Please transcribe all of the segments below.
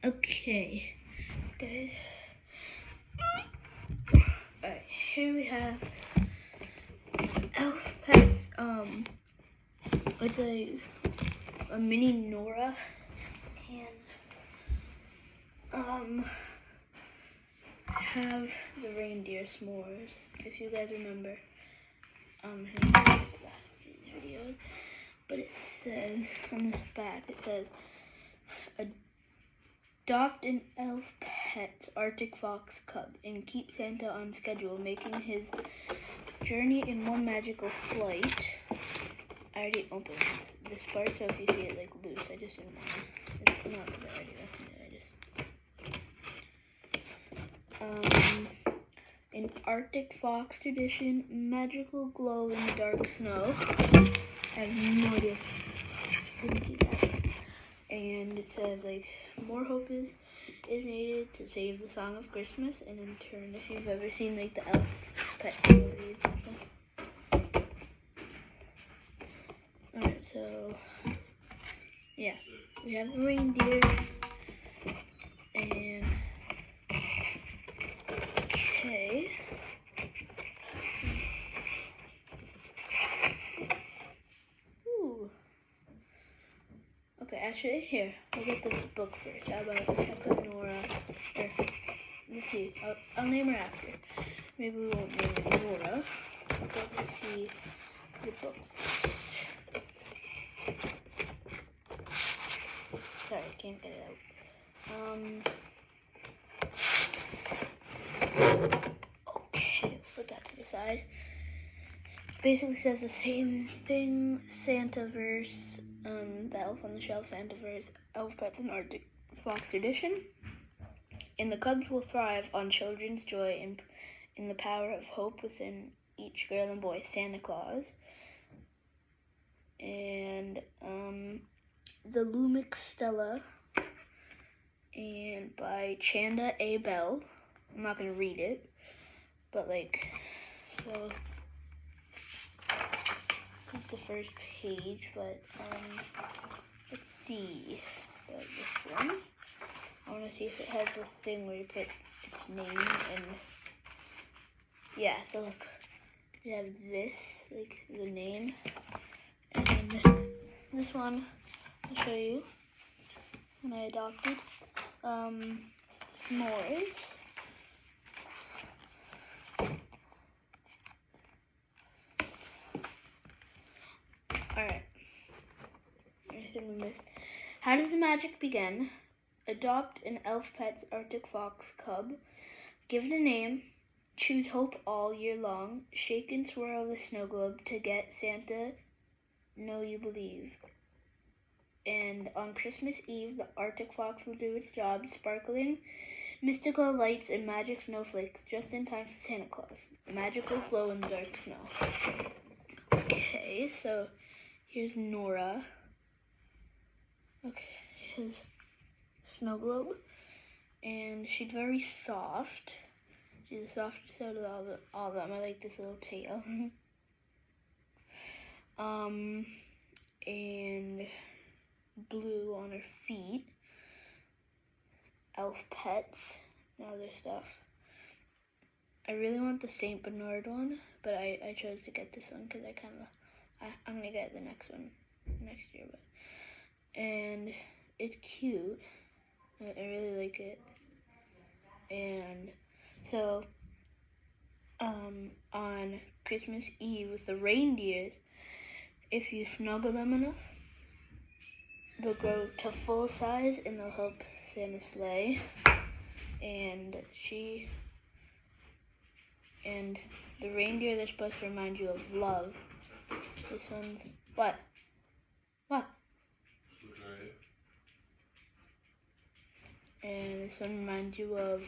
Okay, guys. Alright, here we have Elf Pets. It's a mini Nora, and I have the reindeer s'mores. If you guys remember, from the last video, but it says on the back, it says, adopt an elf pet, Artic Fox cub, and keep Santa on schedule, making his journey in one magical flight. I already opened this part, so if you see it like loose, I just didn't want to. It's not that I already opened it. An Arctic Fox tradition, magical glow in the dark snow. I have no idea if you can see that. And it says like, more hope is needed to save the song of Christmas. And in turn, if you've ever seen like the elf pet movies and stuff. Alright, so yeah, we have a reindeer, and okay. Ooh. Okay, actually, here, we'll get this book first. How about I put Nora here? Let's see, I'll name her after. Maybe we won't name her Nora, but let's see the book first. Sorry, I can't get it out. Okay, put that to the side. Basically says the same thing, Santaverse, the Elf on the Shelf Santaverse, Elf Pets and Arctic Fox tradition. And the cubs will thrive on children's joy and in the power of hope within each girl and boy, Santa Claus. And the Lumix Stella, and by Chanda A. Bell. I'm not going to read it, but like, so this is the first page, but let's see about this one. I want to see if it has a thing where you put its name, and yeah, so look, we have this, like the name, and this one I'll show you when I adopted, s'mores. Alright, anything we missed? How does the magic begin? Adopt an elf pet's Arctic Fox cub. Give it a name. Choose hope all year long. Shake and swirl the snow globe to get Santa know you believe. And on Christmas Eve, the Arctic Fox will do its job, sparkling mystical lights and magic snowflakes just in time for Santa Claus. Magical glow in the dark snow. Okay, so here's Nora. Okay, here's snow globe, and she's very soft. She's the softest out of all of them. I like this little tail. And blue on her feet. Elf Pets and other stuff. I really want the Saint Bernard one, but I chose to get this one because I'm gonna get the next one next year. But and it's cute. I really like it. And so on Christmas Eve with the reindeers, if you snuggle them enough, they'll grow to full size and they'll help Santa sleigh. And the reindeer, they're supposed to remind you of love. This one's what? And this one reminds you of,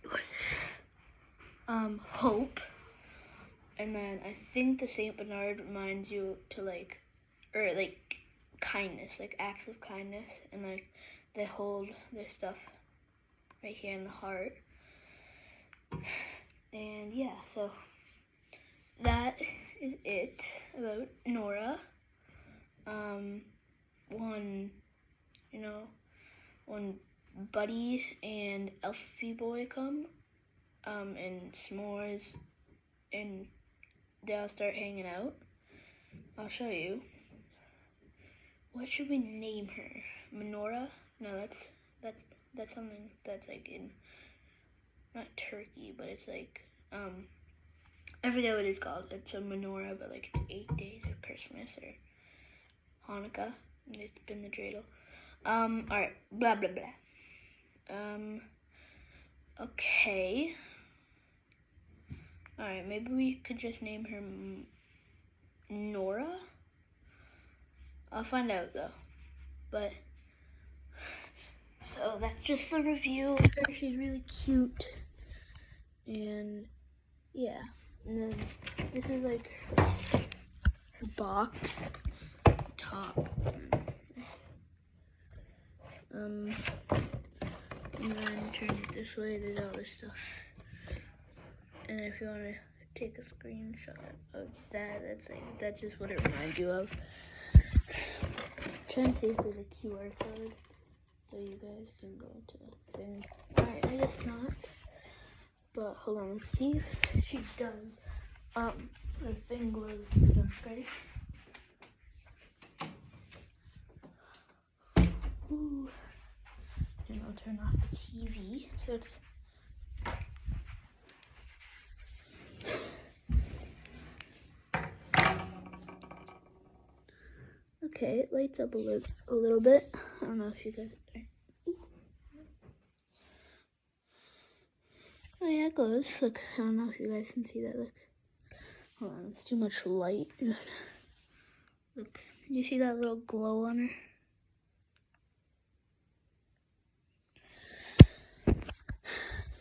what is it? Hope. And then I think the Saint Bernard reminds you to like kindness, like acts of kindness, and like they hold their stuff right here in the heart. And yeah, so that is it about Nora. One, when Buddy and Elfie Boy come, and S'mores, and they all start hanging out. I'll show you. What should we name her? Menorah? No, that's something that's like in, not Turkey, but it's like, I forget what it's called. It's a menorah, but like it's 8 days of Christmas or Hanukkah. It's been the dreidel. Alright, blah blah blah. Okay. Alright, maybe we could just name her Nora? I'll find out though. But, so that's just the review of her. She's really cute. And, yeah. And then, this is like her box. Top. And then turn it this way, there's all this stuff. And if you want to take a screenshot of that, that's just what it reminds you of. Try and see if there's a QR code so you guys can go to the thing. Alright, I guess not. But hold on, let's see if she does. Her thing glows. Ready? Ooh. And I'll turn off the TV. So it's okay, it lights up a little bit. I don't know if you guys are. Oh yeah, it glows. Look, I don't know if you guys can see that. Look. Hold on, it's too much light. Look, you see that little glow on her?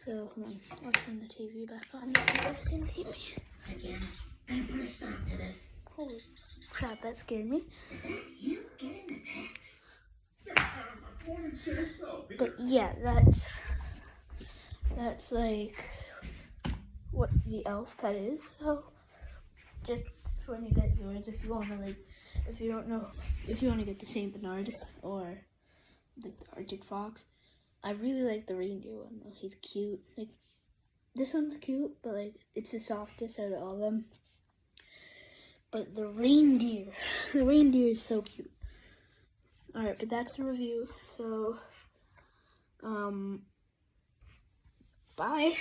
So, hold on, I'll turn the TV back on so you guys can see me. Again, I put a stop to this. Holy crap, that scared me. Is that you getting the text? But yeah, that's like what the elf pet is. So just when you get yours, if you want to like, if you don't know, if you want to get the Saint Bernard or the Arctic Fox, I really like the reindeer one though. He's cute. Like this one's cute, but like it's the softest out of all of them. But the reindeer is so cute. Alright, but that's the review. So, bye.